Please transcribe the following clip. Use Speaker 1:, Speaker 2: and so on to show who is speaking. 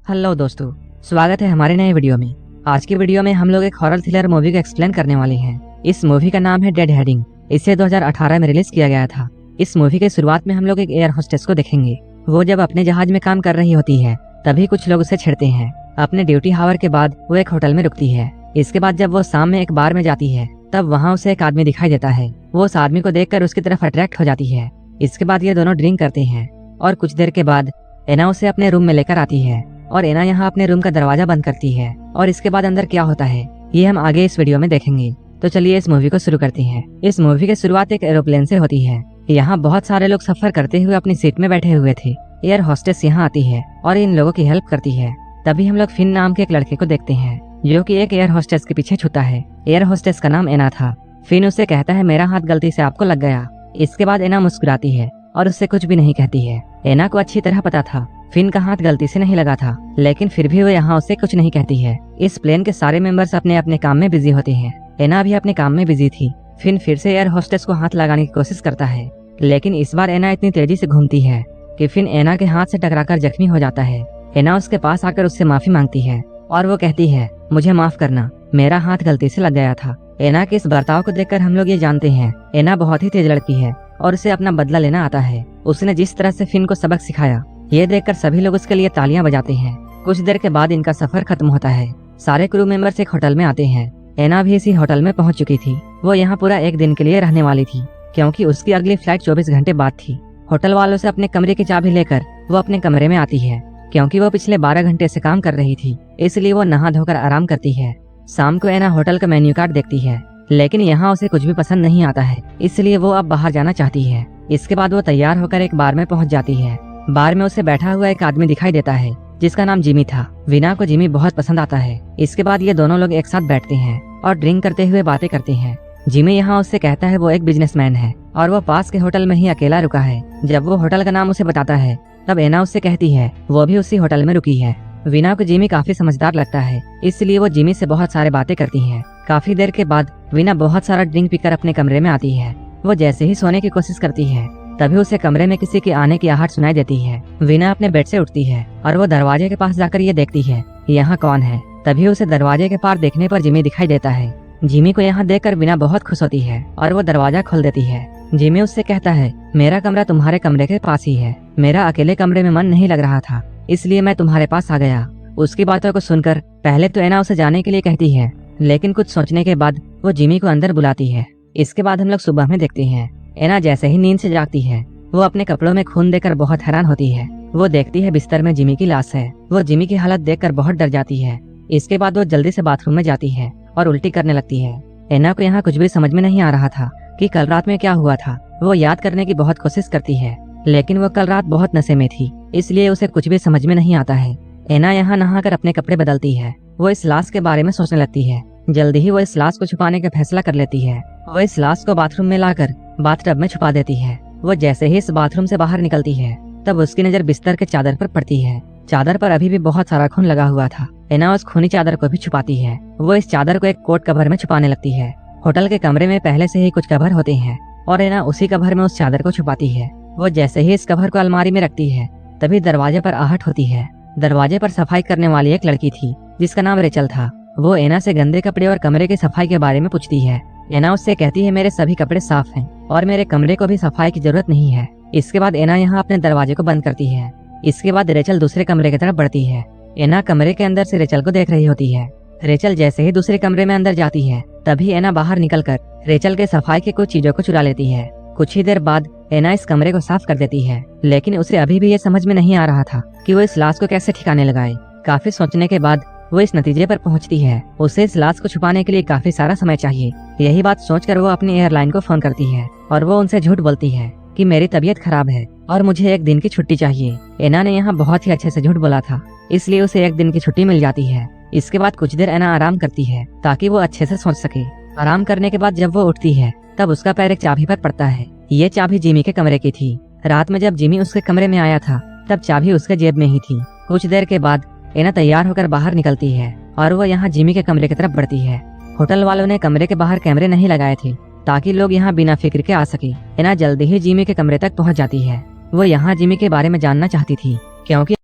Speaker 1: Hello दोस्तों, स्वागत है हमारे नए वीडियो में। आज की वीडियो में हम लोग एक हॉरर थ्रिलर मूवी को एक्सप्लेन करने वाले हैं। इस मूवी का नाम है डेड हेडिंग। इसे 2018 में रिलीज किया गया था। इस मूवी के शुरुआत में हम लोग एक एयर होस्टेस को देखेंगे। वो जब अपने जहाज में काम कर रही होती है तभी कुछ लोग उसे छेड़ते हैं। अपने ड्यूटी हावर के बाद वो एक होटल में रुकती है। इसके बाद जब वो शाम में एक बार में जाती है तब वहाँ उसे एक आदमी दिखाई देता है। वो उस आदमी को देखकर उसकी तरफ अट्रैक्ट हो जाती है। इसके बाद ये दोनों ड्रिंक करते हैं और कुछ देर के बाद एना उसे अपने रूम में लेकर आती है और एना यहाँ अपने रूम का दरवाजा बंद करती है। और इसके बाद अंदर क्या होता है ये हम आगे इस वीडियो में देखेंगे। तो चलिए इस मूवी को शुरू करते हैं। इस मूवी की शुरुआत एक एरोप्लेन से होती है। यहाँ बहुत सारे लोग सफर करते हुए अपनी सीट में बैठे हुए थे। एयर होस्टेस यहाँ आती है और इन लोगों की हेल्प करती है। तभी हम लोग फिन नाम के एक लड़के को देखते हैं जो कि एक एयर होस्टेस के पीछे छूता है। एयर होस्टेस का नाम एना था। फिन उसे कहता है मेरा हाथ गलती से आपको लग गया। इसके बाद एना मुस्कुराती है और उससे कुछ भी नहीं कहती है। एना को अच्छी तरह पता था फिन का हाथ गलती से नहीं लगा था, लेकिन फिर भी वो यहाँ उससे कुछ नहीं कहती है। इस प्लेन के सारे मेंबर्स अपने अपने काम में बिजी होते हैं। एना भी अपने काम में बिजी थी। फिन फिर से एयर होस्टेस को हाथ लगाने की कोशिश करता है, लेकिन इस बार एना इतनी तेजी से घूमती है कि फिन एना के हाथ से टकराकर जख्मी हो जाता है। एना उसके पास आकर उससे माफी मांगती है और वो कहती है मुझे माफ करना, मेरा हाथ गलती से लग गया था। एना के इस बर्ताव को देखकर हम लोग ये जानते हैं एना बहुत ही तेज लड़की है और उसे अपना बदला लेना आता है। उसने जिस तरह से फिन को सबक सिखाया ये देखकर सभी लोग उसके लिए तालियां बजाते हैं। कुछ देर के बाद इनका सफर खत्म होता है। सारे क्रू मेंबर्स एक होटल में आते हैं। एना भी इसी होटल में पहुंच चुकी थी। वो यहाँ पूरा एक दिन के लिए रहने वाली थी क्योंकि उसकी अगली फ्लाइट 24 घंटे बाद थी। होटल वालों से अपने कमरे की चाबी लेकर वो अपने कमरे में आती है। क्योंकि वो पिछले 12 घंटे से काम कर रही थी इसलिए वो नहा धोकर आराम करती है। शाम को एना होटल का मेन्यू कार्ड देखती है, लेकिन यहाँ उसे कुछ भी पसंद नहीं आता है, इसलिए वो अब बाहर जाना चाहती है। इसके बाद वो तैयार होकर एक बार में पहुंच जाती है। बार में उसे बैठा हुआ एक आदमी दिखाई देता है जिसका नाम जिमी था। वीना को जिमी बहुत पसंद आता है। इसके बाद ये दोनों लोग एक साथ बैठते हैं और ड्रिंक करते हुए बातें करते हैं। जिमी यहाँ उससे कहता है वो एक बिजनेसमैन है और वो पास के होटल में ही अकेला रुका है। जब वो होटल का नाम उसे बताता है तब एना उससे कहती है वो भी उसी होटल में रुकी है। वीना को जिमी काफी समझदार लगता है, इसलिए वो जिमी से बहुत सारे बातें करती है। काफी देर के बाद वीना बहुत सारा ड्रिंक पीकर अपने कमरे में आती है। वो जैसे ही सोने की कोशिश करती है तभी उसे कमरे में किसी के आने की आहट सुनाई देती है। वीना अपने बेड से उठती है और वो दरवाजे के पास जाकर ये देखती है यहाँ कौन है। तभी उसे दरवाजे के पार देखने पर जिमी दिखाई देता है। जिमी को यहाँ देखकर वीना बहुत खुश होती है और वो दरवाजा खोल देती है। जिमी उससे कहता है मेरा कमरा तुम्हारे कमरे के पास ही है। मेरा अकेले कमरे में मन नहीं लग रहा था, इसलिए मैं तुम्हारे पास आ गया। उसकी बातों को सुनकर पहले तो एना उसे जाने के लिए कहती है, लेकिन कुछ सोचने के बाद वो जिमी को अंदर बुलाती है। इसके बाद हम लोग सुबह में देखते हैं एना जैसे ही नींद से जागती है वो अपने कपड़ों में खून देखकर बहुत हैरान होती है। वो देखती है बिस्तर में जिमी की लाश है। वो जिमी की हालत देखकर बहुत डर जाती है। इसके बाद वो जल्दी से बाथरूम में जाती है और उल्टी करने लगती है। एना को यहाँ कुछ भी समझ में नहीं आ रहा था कि कल रात में क्या हुआ था। वो याद करने की बहुत कोशिश करती है, लेकिन वो कल रात बहुत नशे में थी, इसलिए उसे कुछ भी समझ में नहीं आता है। एना यहाँ नहाकर अपने कपड़े बदलती है। वो इस लाश के बारे में सोचने लगती है। जल्दी ही वो इस लाश को छुपाने का फैसला कर लेती है। वो इस लाश को बाथरूम में लाकर बाथटब में छुपा देती है। वो जैसे ही इस बाथरूम से बाहर निकलती है तब उसकी नजर बिस्तर के चादर पर पड़ती है। चादर पर अभी भी बहुत सारा खून लगा हुआ था। एना उस खूनी चादर को भी छुपाती है। वो इस चादर को एक कोट कवर में छुपाने लगती है। होटल के कमरे में पहले से ही कुछ कवर होते हैं और एना उसी कवर में उस चादर को छुपाती है। वो जैसे ही इस कवर को अलमारी में रखती है तभी दरवाजे पर आहट होती है। दरवाजे पर सफाई करने वाली एक लड़की थी जिसका नाम रेचल था। वो एना से गंदे कपड़े और कमरे की सफाई के बारे में पूछती है। एना उससे कहती है मेरे सभी कपड़े साफ हैं और मेरे कमरे को भी सफाई की जरूरत नहीं है। इसके बाद एना यहाँ अपने दरवाजे को बंद करती है। इसके बाद रेचल दूसरे कमरे की तरफ बढ़ती है। एना कमरे के अंदर से रेचल को देख रही होती है। रेचल जैसे ही दूसरे कमरे में अंदर जाती है तभी एना बाहर निकलकर रेचल के सफाई की कुछ चीजों को चुरा लेती है। कुछ ही देर बाद एना इस कमरे को साफ कर देती है, लेकिन उसे अभी भी ये समझ में नहीं आ रहा था कि वो इस लाश को कैसे ठिकाने लगाए। काफी सोचने के बाद वो इस नतीजे पर पहुंचती है उसे इस लाश को छुपाने के लिए काफी सारा समय चाहिए। यही बात सोचकर वो अपनी एयरलाइन को फोन करती है और वो उनसे झूठ बोलती है कि मेरी तबीयत खराब है और मुझे एक दिन की छुट्टी चाहिए। एना ने यहाँ बहुत ही अच्छे से झूठ बोला था, इसलिए उसे एक दिन की छुट्टी मिल जाती है। इसके बाद कुछ देर एना आराम करती है ताकि वो अच्छे से सोच सके। आराम करने के बाद जब वो उठती है तब उसका पैर एक चाबी पर पड़ता है। ये चाबी जिमी के कमरे की थी। रात में जब जिमी उसके कमरे में आया था तब चाबी उसके जेब में ही थी। कुछ देर के बाद एना तैयार होकर बाहर निकलती है और वो यहाँ जिमी के कमरे की तरफ बढ़ती है। होटल वालों ने कमरे के बाहर कैमरे नहीं लगाए थे ताकि लोग यहाँ बिना फिक्र के आ सके। एना जल्दी ही जिमी के कमरे तक पहुँच जाती है। वो यहाँ जिमी के बारे में जानना चाहती थी क्योंकि